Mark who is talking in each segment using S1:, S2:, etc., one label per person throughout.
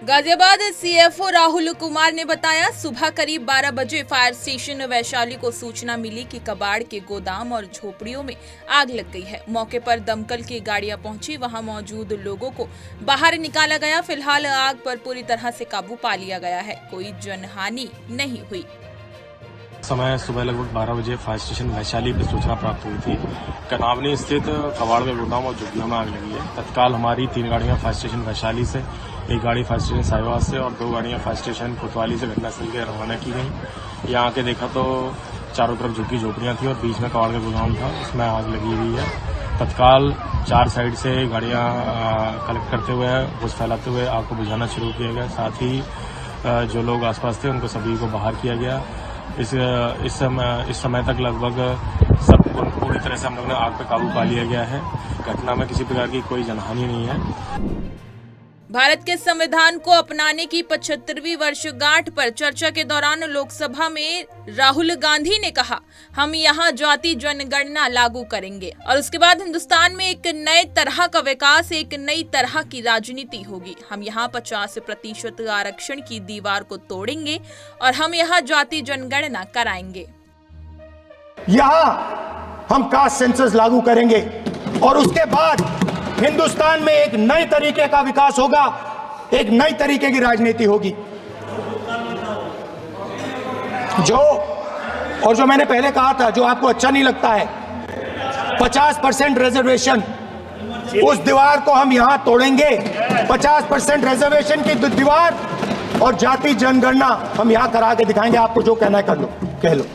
S1: Ghaziabad CFO Rahul Kumar ने बताया, सुबह करीब 12 बजे फायर स्टेशन वैशाली को सूचना मिली कि कबाड़ के गोदाम और झोपड़ियों में आग लग गई है। मौके पर दमकल की गाड़ियां पहुंची, वहां मौजूद लोगों को बाहर निकाला गया। फिलहाल आग पर पूरी तरह से काबू पा लिया गया है, कोई जनहानि नहीं हुई।
S2: समय सुबह लगभग 12 बजे फायर स्टेशन वैशाली पर सूचना प्राप्त हुई थी। कनावनी स्थित कबाड़ में गोदाम और झुग्गियों में आग लगी है। तत्काल हमारी 3 गाड़ियां फायर स्टेशन वैशाली से, 1 गाड़ी फायर स्टेशन साहिवाल से और 2 गाड़ियां फायर स्टेशन कोतवाली से घटनास्थल के रवाना की गई। यहाँ आके देखा तो चारों तरफ झुग्गी झोपड़ियां थी और बीच में कबाड़ का गोदाम था, उसमें आग लगी हुई है। तत्काल 4 साइड से गाड़ियां कलेक्ट करते हुए, बुझ फैलाते हुए आग को बुझाना शुरू किया गया। साथ ही जो लोग आसपास थे उनको सभी को बाहर किया गया। इस समय तक लगभग सब पूरी तरह से हम लोगों ने आग पे काबू पा लिया गया है। घटना में किसी प्रकार की कोई जनहानि नहीं है।
S1: भारत के संविधान को अपनाने की 75वीं वर्षगांठ पर चर्चा के दौरान लोकसभा में राहुल गांधी ने कहा, हम यहाँ जाति जनगणना लागू करेंगे और उसके बाद हिंदुस्तान में एक नए तरह का विकास, एक नई तरह की राजनीति होगी। हम यहाँ 50% आरक्षण की दीवार को तोड़ेंगे और हम यहाँ जाति जनगणना कराएंगे।
S3: यहाँ हम कास्ट सेंसस लागू करेंगे और उसके बाद हिंदुस्तान में एक नए तरीके का विकास होगा, एक नई तरीके की राजनीति होगी। जो मैंने पहले कहा था, जो आपको अच्छा नहीं लगता है, 50% रिजर्वेशन, उस दीवार को हम यहां तोड़ेंगे। 50% रिजर्वेशन की दीवार और जाति जनगणना हम यहां करा के दिखाएंगे। आपको जो कहना है कर लो, कह लो।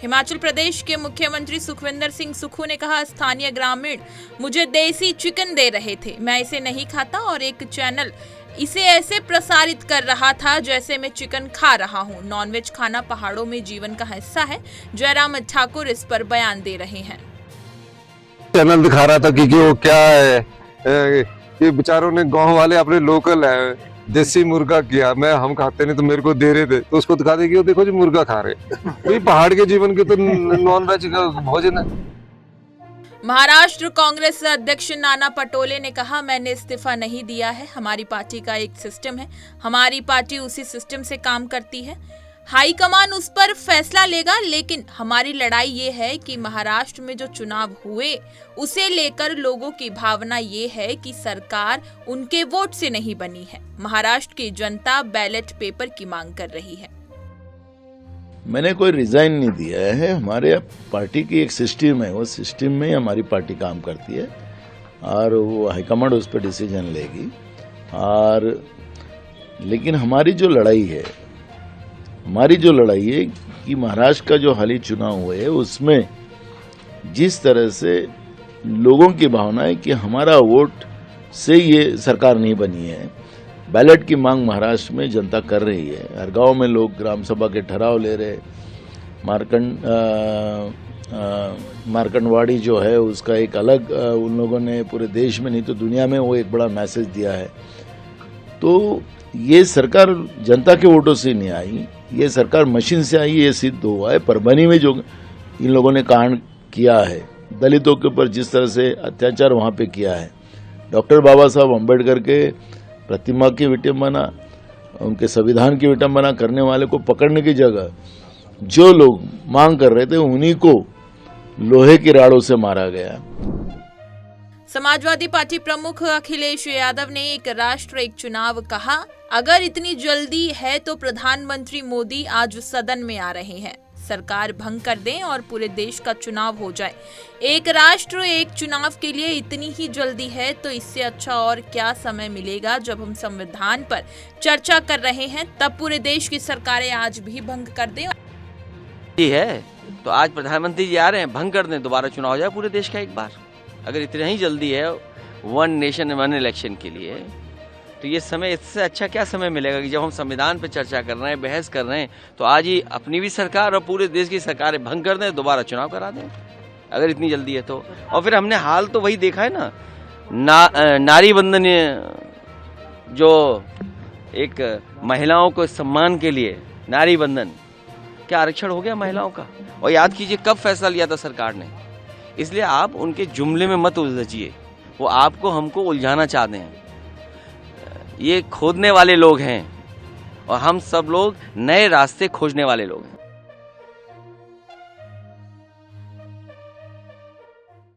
S1: हिमाचल प्रदेश के मुख्यमंत्री सुखविंदर सिंह सुक्खू ने कहा, स्थानीय ग्रामीण मुझे देसी चिकन दे रहे थे, मैं इसे नहीं खाता और एक चैनल इसे ऐसे प्रसारित कर रहा था जैसे मैं चिकन खा रहा हूं। नॉनवेज खाना पहाड़ों में जीवन का हिस्सा है। जयराम ठाकुर इस पर बयान दे रहे हैं।
S4: चैनल दिखा रहा था कि वो क्या है, ये बेचारों ने गांव वाले अपने लोकल है देसी मुर्गा किया, हम खाते नहीं तो मेरे को दे रहे थे, तो उसको दिखा देगी, देखो जी मुर्गा खा रहे। तो पहाड़ के जीवन के तो नॉन वेज का भोजन है।
S1: महाराष्ट्र कांग्रेस अध्यक्ष नाना पटोले ने कहा, मैंने इस्तीफा नहीं दिया है। हमारी पार्टी का एक सिस्टम है, हमारी पार्टी उसी सिस्टम से काम करती है। हाईकमान उस पर फैसला लेगा, लेकिन हमारी लड़ाई ये है कि महाराष्ट्र में जो चुनाव हुए उसे लेकर लोगों की भावना ये है कि सरकार उनके वोट से नहीं बनी है। महाराष्ट्र की जनता बैलेट पेपर की मांग कर रही है।
S5: मैंने कोई रिजाइन नहीं दिया है। हमारे पार्टी की एक सिस्टम है, वो सिस्टम में हमारी पार्टी काम करती है और वो हाईकमांड उस पर डिसीजन लेगी। और लेकिन हमारी जो लड़ाई है कि महाराष्ट्र का जो हाल ही चुनाव हुए उसमें जिस तरह से लोगों की भावना है कि हमारा वोट से ये सरकार नहीं बनी है, बैलेट की मांग महाराष्ट्र में जनता कर रही है। हर गांव में लोग ग्राम सभा के ठहराव ले रहे। मार्कंडवाड़ी जो है उसका एक अलग उन लोगों ने पूरे देश में नहीं तो दुनिया में वो एक बड़ा मैसेज दिया है। तो ये सरकार जनता के वोटों से नहीं आई, ये सरकार मशीन से आई, ये सिद्ध हुआ है। परभनी में जो इन लोगों ने कांड किया है, दलितों के ऊपर जिस तरह से अत्याचार वहां पे किया है, डॉक्टर बाबा साहब अम्बेडकर के प्रतिमा की विटंबना, उनके संविधान की विटंबना करने वाले को पकड़ने की जगह जो लोग मांग कर रहे थे उन्हीं को लोहे की राड़ों से मारा गया।
S1: समाजवादी पार्टी प्रमुख अखिलेश यादव ने एक राष्ट्र एक चुनाव कहा। अगर इतनी जल्दी है तो प्रधानमंत्री मोदी आज सदन में आ रहे हैं, सरकार भंग कर दें और पूरे देश का चुनाव हो जाए। एक राष्ट्र एक चुनाव के लिए इतनी ही जल्दी है तो इससे अच्छा और क्या समय मिलेगा। जब हम संविधान पर चर्चा कर रहे हैं तब पूरे देश की सरकारें आज भी भंग कर दें।
S6: है तो आज प्रधानमंत्री जी आ रहे हैं, भंग कर दें, दोबारा चुनाव हो जाए पूरे देश का एक बार। अगर इतना ही जल्दी है 1 नेशन 1 इलेक्शन के लिए, तो ये समय, इससे अच्छा क्या समय मिलेगा कि जब हम संविधान पर चर्चा कर रहे हैं, बहस कर रहे हैं, तो आज ही अपनी भी सरकार और पूरे देश की सरकारें भंग कर दें, दोबारा चुनाव करा दें अगर इतनी जल्दी है तो। और फिर हमने हाल तो वही देखा है ना, नारी बंधन, जो एक महिलाओं को सम्मान के लिए नारी बंधन, क्या आरक्षण हो गया महिलाओं का। और याद कीजिए कब फैसला लिया था सरकार ने। इसलिए आप उनके जुमले में मत उलझिए, वो आपको हमको उलझाना चाहते हैं। ये खोदने वाले लोग हैं और हम सब लोग नए रास्ते खोजने वाले लोग हैं।